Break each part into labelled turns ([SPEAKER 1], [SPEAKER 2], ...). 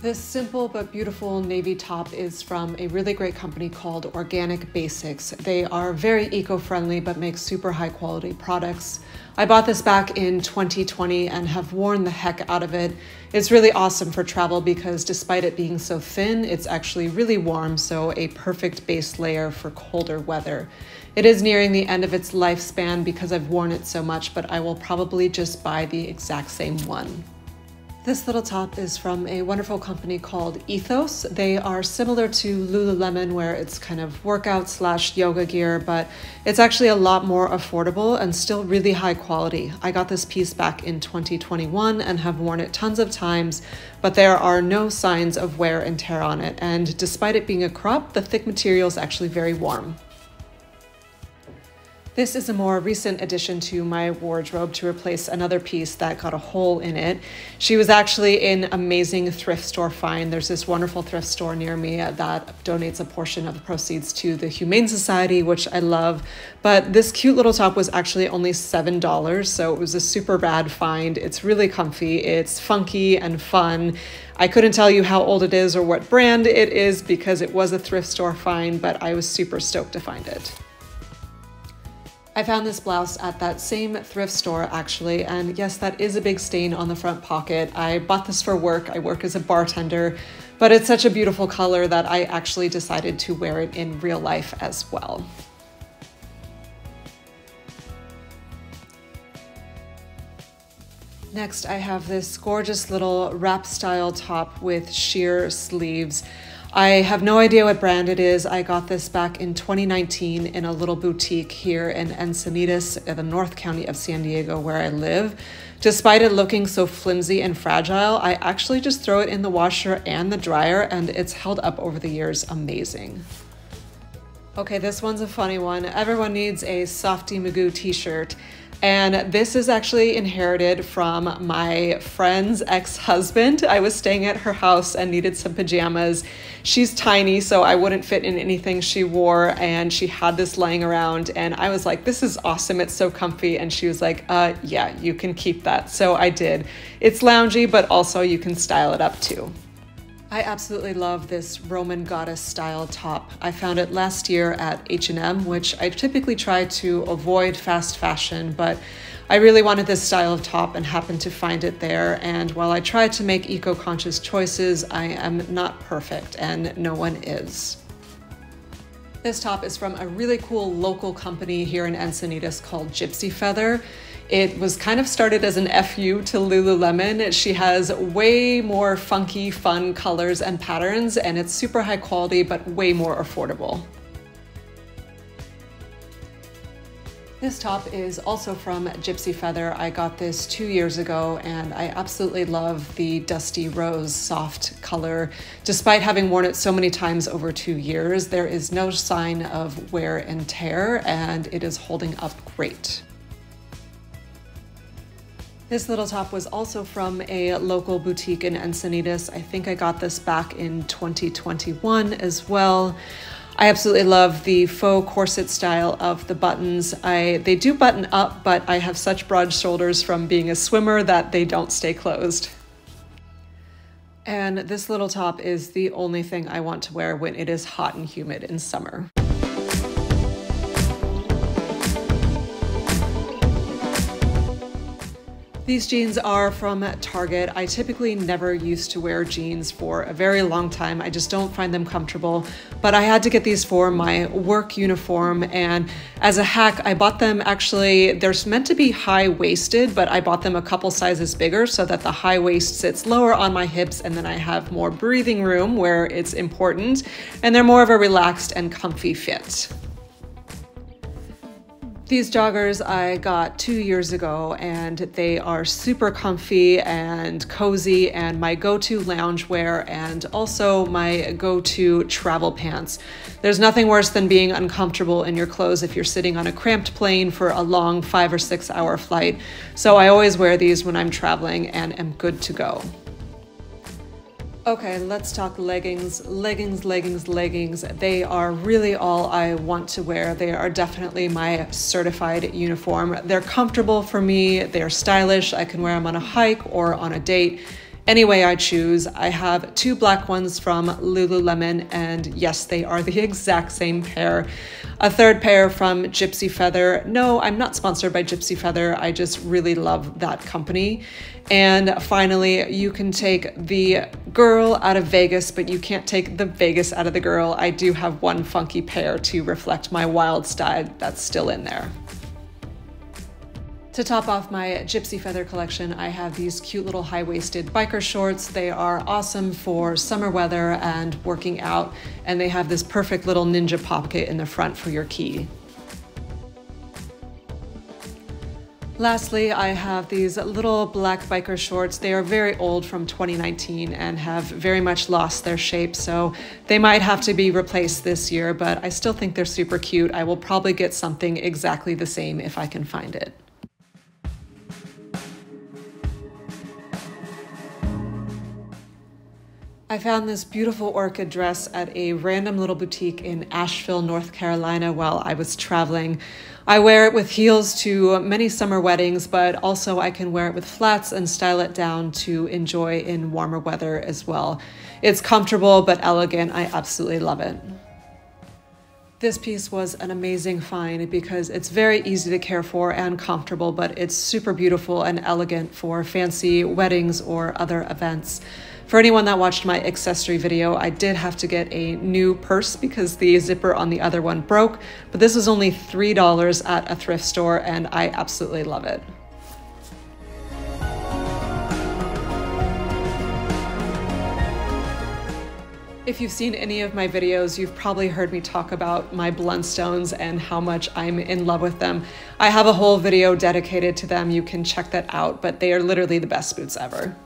[SPEAKER 1] This simple but beautiful navy top is from a really great company called Organic Basics. They are very eco-friendly but make super high quality products. I bought this back in 2020 and have worn the heck out of it. It's really awesome for travel because despite it being so thin, it's actually really warm, so a perfect base layer for colder weather. It is nearing the end of its lifespan because I've worn it so much, but I will probably just buy the exact same one. This little top is from a wonderful company called Ethos. They are similar to Lululemon, where it's kind of workout / yoga gear, but it's actually a lot more affordable and still really high quality. I got this piece back in 2021 and have worn it tons of times, but there are no signs of wear and tear on it. And despite it being a crop, the thick material is actually very warm. This is a more recent addition to my wardrobe to replace another piece that got a hole in it. She was actually an amazing thrift store find. There's this wonderful thrift store near me that donates a portion of the proceeds to the Humane Society, which I love. But this cute little top was actually only $7, so it was a super rad find. It's really comfy, it's funky and fun. I couldn't tell you how old it is or what brand it is because it was a thrift store find, but I was super stoked to find it. I found this blouse at that same thrift store actually, and yes, that is a big stain on the front pocket. I bought this for work. I work as a bartender, but it's such a beautiful color that I actually decided to wear it in real life as well. Next, I have this gorgeous little wrap style top with sheer sleeves. I have no idea what brand it is. I got this back in 2019 in a little boutique here in Encinitas, in the North County of San Diego, where I live. Despite it looking so flimsy and fragile, I actually just throw it in the washer and the dryer, and it's held up over the years amazing. Okay, this one's a funny one. Everyone needs a Softy Magoo t-shirt. And this is actually inherited from my friend's ex-husband. I was staying at her house and needed some pajamas. She's tiny, so I wouldn't fit in anything she wore, and she had this lying around, and I was like, this is awesome, it's so comfy, and she was like, yeah, you can keep that. So I did. It's loungy, but also you can style it up too. I absolutely love this Roman goddess style top. I found it last year at H&M, which I typically try to avoid fast fashion, but I really wanted this style of top and happened to find it there. And while I try to make eco-conscious choices, I am not perfect, and no one is. This top is from a really cool local company here in Encinitas called Gypsy Feather. It was kind of started as an FU to Lululemon. She has way more funky, fun colors and patterns, and it's super high quality, but way more affordable. This top is also from Gypsy Feather. I got this 2 years ago, and I absolutely love the dusty rose soft color. Despite having worn it so many times over 2 years, there is no sign of wear and tear, and it is holding up great. This little top was also from a local boutique in Encinitas. I think I got this back in 2021 as well. I absolutely love the faux corset style of the buttons. They do button up, but I have such broad shoulders from being a swimmer that they don't stay closed. And this little top is the only thing I want to wear when it is hot and humid in summer. These jeans are from Target. I typically never used to wear jeans for a very long time. I just don't find them comfortable, but I had to get these for my work uniform, and as a hack, I bought them actually, they're meant to be high-waisted, but I bought them a couple sizes bigger so that the high waist sits lower on my hips, and then I have more breathing room where it's important, and they're more of a relaxed and comfy fit. These joggers I got 2 years ago, and they are super comfy and cozy and my go-to loungewear and also my go-to travel pants. There's nothing worse than being uncomfortable in your clothes if you're sitting on a cramped plane for a long 5 or 6 hour flight. So I always wear these when I'm traveling and am good to go. Okay, let's talk leggings. Leggings. They are really all I want to wear. They are definitely my certified uniform. They're comfortable for me, they're stylish, I can wear them on a hike or on a date, any way I choose. I have 2 black ones from Lululemon, and yes, they are the exact same pair. A 3rd pair from Gypsy Feather. No, I'm not sponsored by Gypsy Feather. I just really love that company. And finally, you can take the girl out of Vegas, but you can't take the Vegas out of the girl. I do have 1 funky pair to reflect my wild style that's still in there. To top off my Gypsy Feather collection, I have these cute little high-waisted biker shorts. They are awesome for summer weather and working out, and they have this perfect little ninja pocket in the front for your key. Lastly, I have these little black biker shorts. They are very old, from 2019, and have very much lost their shape, so they might have to be replaced this year, but I still think they're super cute. I will probably get something exactly the same if I can find it. I found this beautiful orchid dress at a random little boutique in Asheville, North Carolina while I was traveling. I wear it with heels to many summer weddings, but also I can wear it with flats and style it down to enjoy in warmer weather as well. It's comfortable but elegant. I absolutely love it. This piece was an amazing find because it's very easy to care for and comfortable, but it's super beautiful and elegant for fancy weddings or other events. For anyone that watched my accessory video, I did have to get a new purse because the zipper on the other one broke, but this was only $3 at a thrift store, and I absolutely love it. If you've seen any of my videos, you've probably heard me talk about my Blundstones and how much I'm in love with them. I have a whole video dedicated to them. You can check that out, but they are literally the best boots ever.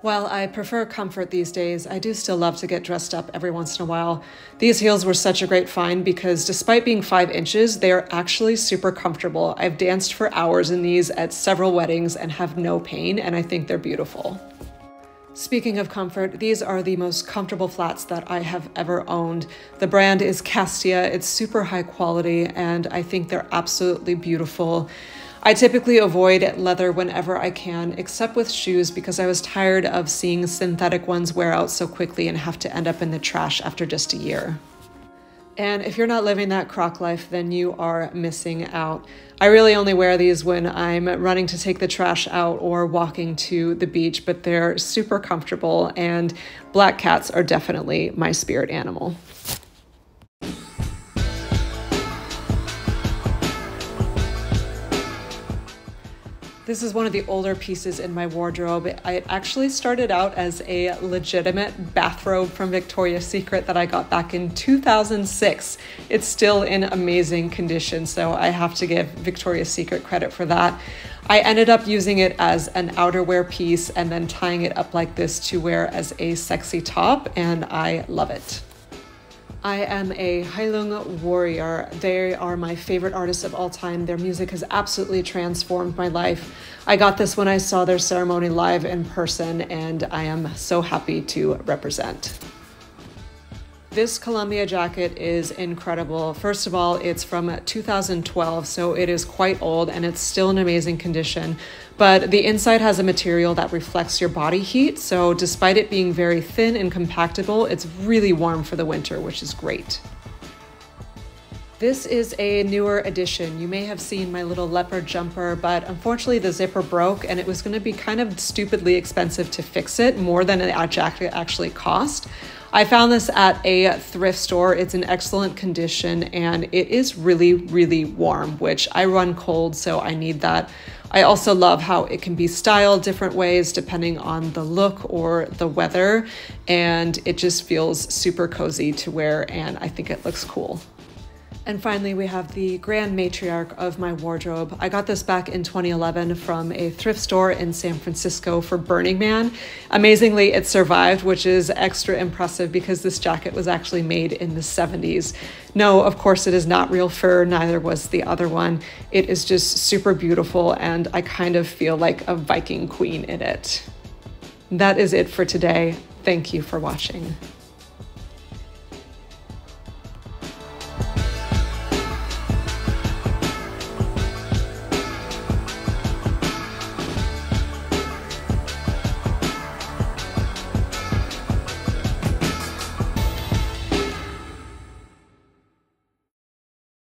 [SPEAKER 1] While I prefer comfort these days, I do still love to get dressed up every once in a while. These heels were such a great find because despite being 5 inches, they are actually super comfortable. I've danced for hours in these at several weddings and have no pain, and I think they're beautiful. Speaking of comfort, these are the most comfortable flats that I have ever owned. The brand is Castia. It's super high quality, and I think they're absolutely beautiful. I typically avoid leather whenever I can, except with shoes, because I was tired of seeing synthetic ones wear out so quickly and have to end up in the trash after just a year. And if you're not living that croc life, then you are missing out. I really only wear these when I'm running to take the trash out or walking to the beach, but they're super comfortable, and black cats are definitely my spirit animal. This is one of the older pieces in my wardrobe. It actually started out as a legitimate bathrobe from Victoria's Secret that I got back in 2006. It's still in amazing condition, so I have to give Victoria's Secret credit for that. I ended up using it as an outerwear piece and then tying it up like this to wear as a sexy top, and I love it. I am a Heilung warrior. They are my favorite artists of all time. Their music has absolutely transformed my life. I got this when I saw their ceremony live in person, and I am so happy to represent. This Columbia jacket is incredible. First of all, it's from 2012, so it is quite old and it's still in amazing condition. But the inside has a material that reflects your body heat, so despite it being very thin and compactable, it's really warm for the winter, which is great. This is a newer edition. You may have seen my little leopard jumper, but unfortunately the zipper broke and it was going to be kind of stupidly expensive to fix it, more than a jacket actually cost. I found this at a thrift store. It's in excellent condition and it is really, really warm, which I run cold, so I need that. I also love how it can be styled different ways depending on the look or the weather, and it just feels super cozy to wear, and I think it looks cool. And finally, we have the grand matriarch of my wardrobe. I got this back in 2011 from a thrift store in San Francisco for Burning Man. Amazingly, it survived, which is extra impressive because this jacket was actually made in the 70s. No, of course it is not real fur, neither was the other one. It is just super beautiful, and I kind of feel like a Viking queen in it. That is it for today. Thank you for watching.